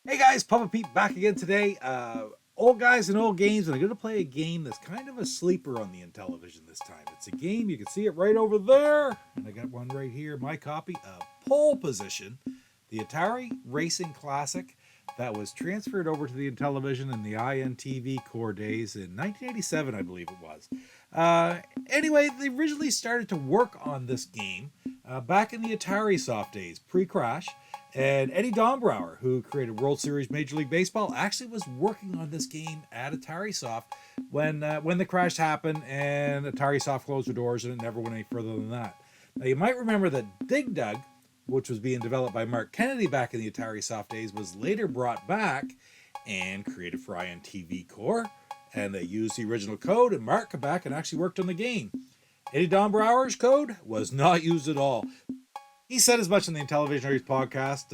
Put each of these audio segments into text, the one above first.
Hey guys, Papa Pete back again today. Old guys and old games, and I'm going to play a game that's kind of a sleeper on the Intellivision this time. It's a game, you can see it right over there, and I got one right here, my copy of Pole Position, the Atari Racing Classic that was transferred over to the Intellivision in the INTV Corp days in 1987, I believe it was. Anyway, they originally started to work on this game back in the Atari Soft days, pre-crash. And Eddie Dombrower, who created World Series Major League Baseball, actually was working on this game at Atari Soft when the crash happened and Atari Soft closed their doors and it never went any further than that. Now, you might remember that Dig Dug, which was being developed by Mark Kennedy back in the Atari Soft days, was later brought back and created for INTV Corp. And they used the original code, and Mark came back and actually worked on the game. Eddie Dombrower's code was not used at all. He said as much in the Intellivisionaries Podcast,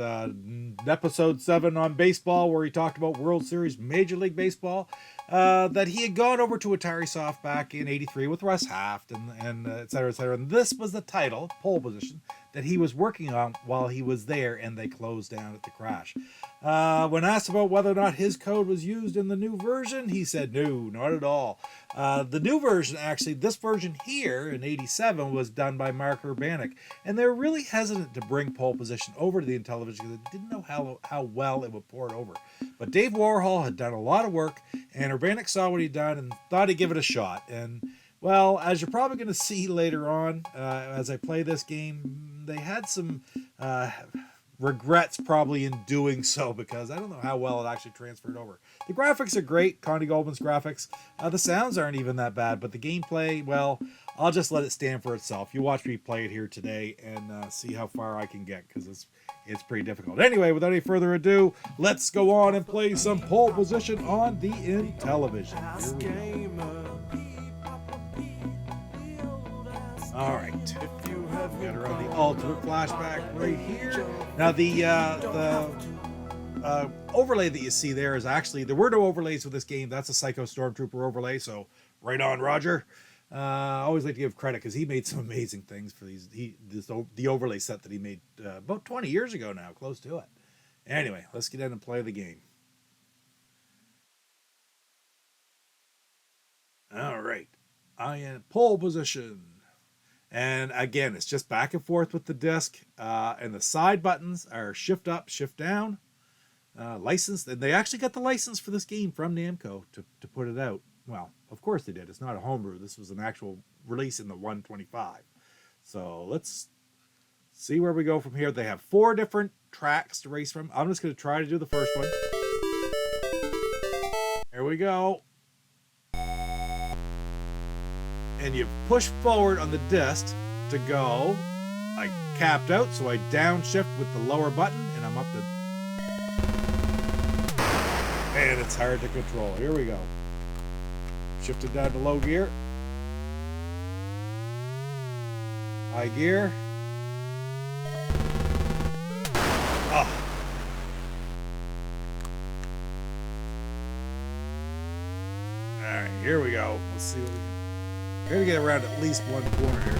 episode 7 on baseball, where he talked about World Series Major League Baseball, that he had gone over to Atari Soft back in '83 with Russ Haft and et cetera, et cetera. And this was the title, Pole Position, that he was working on while he was there, and they closed down at the crash. When asked about whether or not his code was used in the new version, he said no, not at all. The new version, actually, this version here in '87 was done by Mark Urbanek, and they were really hesitant to bring Pole Position over to the Intellivision because they didn't know how well it would port over. But Dave Warhol had done a lot of work, and Urbanek saw what he'd done and thought he'd give it a shot. And well, as you're probably going to see later on, as I play this game, they had some regrets probably in doing so, because I don't know how well it actually transferred over. The graphics are great, Connie Goldman's graphics. The sounds aren't even that bad, but the gameplay, well, I'll just let it stand for itself. You watch me play it here today and see how far I can get, because it's pretty difficult. Anyway, without any further ado, let's go on and play some Pole Position on the Intellivision. Here we go. All right, we got her on the ultimate flashback right here. Now the overlay that you see there is actually, there were no overlays for this game. That's a Psycho Stormtrooper overlay, so right on, Roger. I always like to give credit because he made some amazing things for the overlay set that he made about 20 years ago now, close to it. Anyway, let's get in and play the game. All right, I am Pole Position. And again, it's just back and forth with the disc, and the side buttons are shift up, shift down, licensed. And they actually got the license for this game from Namco to put it out. Well, of course they did. It's not a homebrew. This was an actual release in the 125. So let's see where we go from here. They have 4 different tracks to race from. I'm just going to try to do the first one. Here we go. And you push forward on the disc to go. I capped out, so I downshift with the lower button, and I'm up to... And it's hard to control. Here we go. Shifted down to low gear. High gear. Oh. Alright, here we go. Let's see what we can... We're going to get around at least one corner here.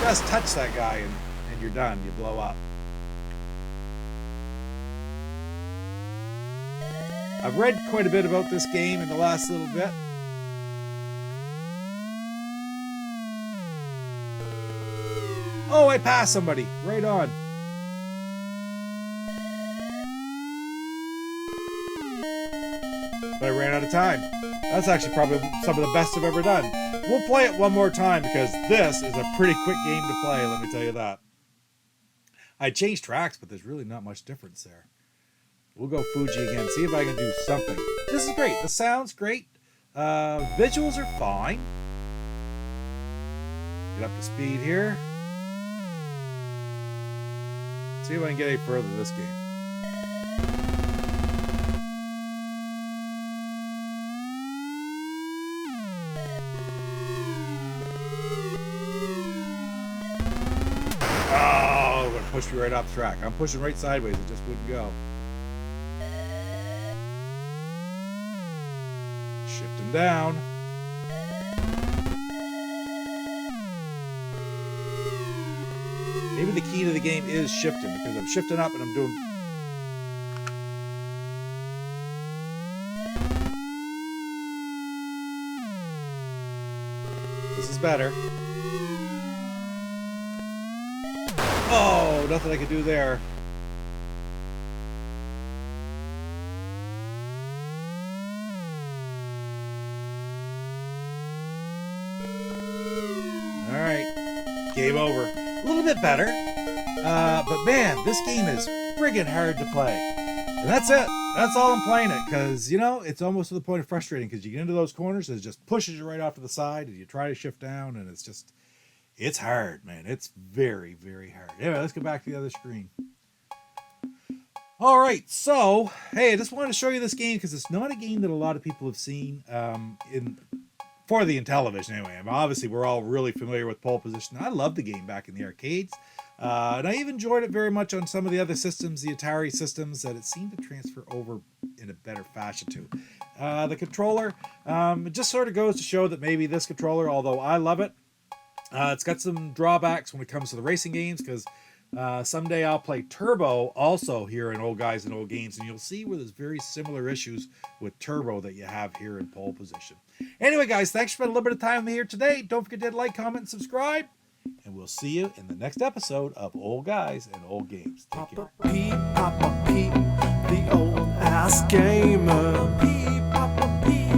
Just touch that guy and you're done. You blow up. I've read quite a bit about this game in the last little bit. Oh, I passed somebody. Right on. But I ran out of time. That's actually probably some of the best I've ever done. We'll play it one more time because this is a pretty quick game to play, let me tell you that. I changed tracks, but there's really not much difference there. We'll go Fuji again, see if I can do something. This is great. The sound's great. Visuals are fine. Get up to speed here. See if I can get any further in this game. Pushed me right off the track. I'm pushing right sideways. It just wouldn't go. Shifting down. Maybe the key to the game is shifting, because I'm shifting up and I'm doing... This is better. Oh, nothing I could do there. All right, game over. A little bit better, but man, this game is friggin' hard to play. And that's it. That's all I'm playing it, because, you know, it's almost to the point of frustrating, because you get into those corners and it just pushes you right off to the side, and you try to shift down, and it's just... It's hard, man. It's very, very hard. Anyway, let's go back to the other screen. All right, so, hey, I just wanted to show you this game because it's not a game that a lot of people have seen for the Intellivision anyway. I mean, obviously, we're all really familiar with Pole Position. I loved the game back in the arcades, and I even enjoyed it very much on some of the other systems, the Atari systems, that it seemed to transfer over in a better fashion to. The controller, it just sort of goes to show that maybe this controller, although I love it, it's got some drawbacks when it comes to the racing games, because someday I'll play Turbo also here in Old Guys and Old Games, and you'll see where there's very similar issues with Turbo that you have here in Pole Position. Anyway, guys, thanks for spending a little bit of time here today. Don't forget to like, comment, and subscribe, and we'll see you in the next episode of Old Guys and Old Games. Take care. Papa Pete, the old ass gamer. Papa Pete,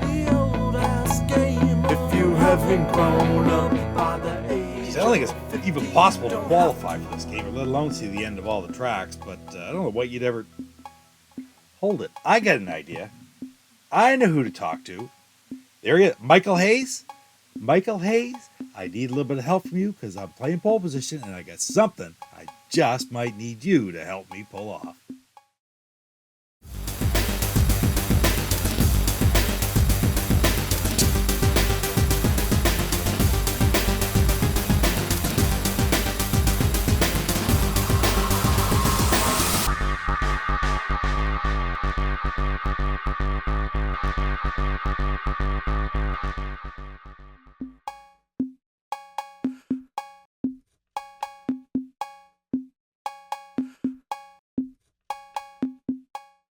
the old ass gamer. If you haven't grown up by the age, I don't think it's even possible to qualify for this game, let alone see the end of all the tracks, but I don't know what you'd ever... Hold it. I got an idea. I know who to talk to. There he is. Michael Hayes. Michael Hayes, I need a little bit of help from you because I'm playing Pole Position and I got something I just might need you to help me pull off.